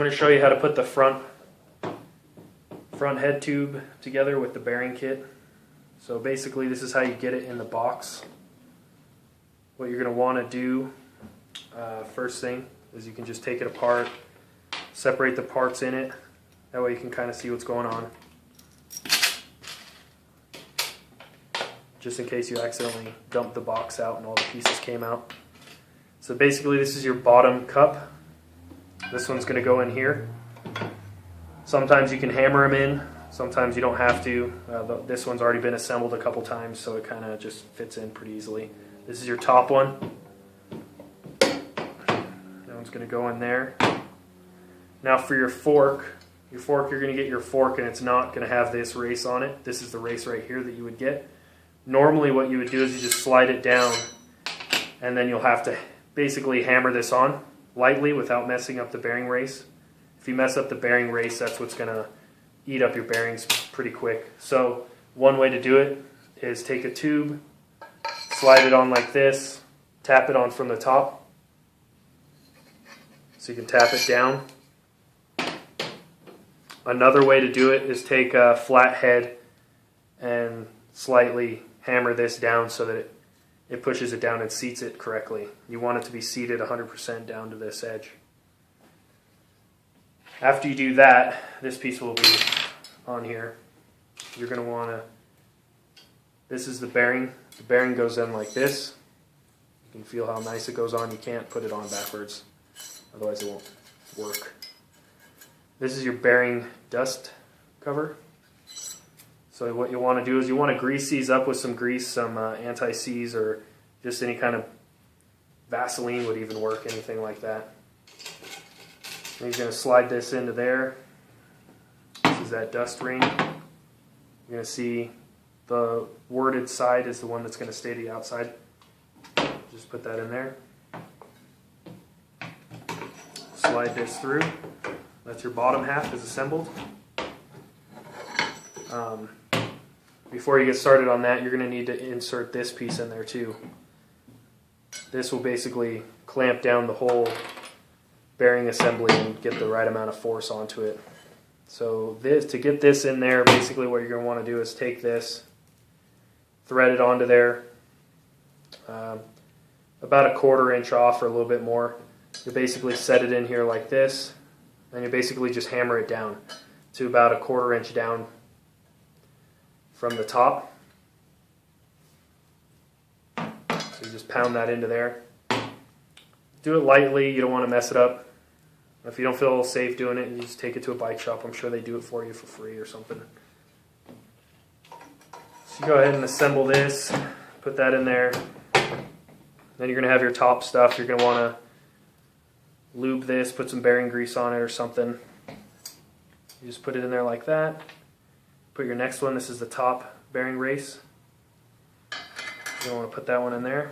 I'm going to show you how to put the front head tube together with the bearing kit. So basically this is how you get it in the box. What you're going to want to do first thing is you can just take it apart, separate the parts in it, that way you can kind of see what's going on, just in case you accidentally dumped the box out and all the pieces came out. So basically this is your bottom cup. This one's going to go in here. Sometimes you can hammer them in, sometimes you don't have to. This one's already been assembled a couple times, so it kind of just fits in pretty easily. This is your top one. That one's going to go in there. Now for your fork, you're going to get your fork and it's not going to have this race on it. This is the race right here that you would get. Normally what you would do is you just slide it down and then you'll have to basically hammer this on lightly without messing up the bearing race. If you mess up the bearing race, that's what's going to eat up your bearings pretty quick. So one way to do it is take a tube, slide it on like this, tap it on from the top. So you can tap it down. Another way to do it is take a flat head and slightly hammer this down so that it pushes it down and seats it correctly. You want it to be seated 100% down to this edge. After you do that, this piece will be on here. You're going to want to, this is the bearing. The bearing goes in like this. You can feel how nice it goes on. You can't put it on backwards, otherwise it won't work. This is your bearing dust cover. So what you want to do is you want to grease these up with some grease, some anti-seize, or just any kind of Vaseline would even work, anything like that. And you're going to slide this into there. This is that dust ring. You're going to see the worded side is the one that's going to stay to the outside. Just put that in there. Slide this through. That's your bottom half is assembled. Before you get started on that, you're going to need to insert this piece in there too. This will basically clamp down the whole bearing assembly and get the right amount of force onto it. So to get this in there, basically what you're going to want to do is take this, thread it onto there, about a 1/4 inch off or a little bit more. You basically set it in here like this, and you basically just hammer it down to about a 1/4 inch down from the top. So you just pound that into there. Do it lightly, you don't want to mess it up. If you don't feel safe doing it, you just take it to a bike shop. I'm sure they do it for you for free or something. So you go ahead and assemble this, put that in there. Then you're going to have your top stuff. You're going to want to lube this, put some bearing grease on it or something. You just put it in there like that. Put your next one, this is the top bearing race. You want to put that one in there.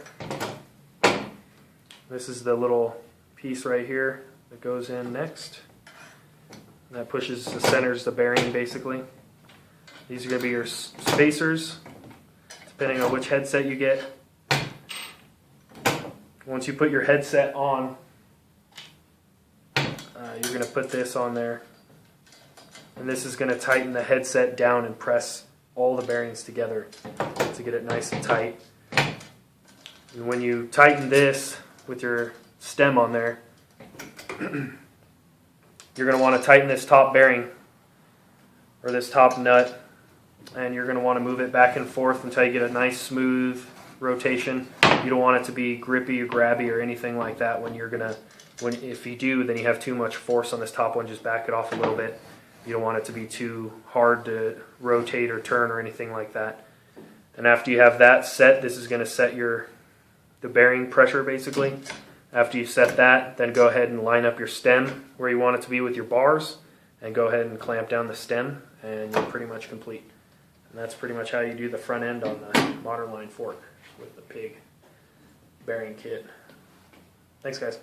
This is the little piece right here that goes in next. And that pushes the centers the bearing basically. These are going to be your spacers, depending on which headset you get. Once you put your headset on, you're going to put this on there. And this is going to tighten the headset down and press all the bearings together to get it nice and tight. And when you tighten this with your stem on there, you're going to want to tighten this top bearing or this top nut, and you're going to want to move it back and forth until you get a nice smooth rotation. You don't want it to be grippy or grabby or anything like that. If you do, then you have too much force on this top one. Just back it off a little bit. You don't want it to be too hard to rotate or turn or anything like that. And after you have that set, this is going to set the bearing pressure basically. After you've set that, then go ahead and line up your stem where you want it to be with your bars, and go ahead and clamp down the stem, and you're pretty much complete. And that's pretty much how you do the front end on the modernline fork with the pig bearing kit. Thanks guys.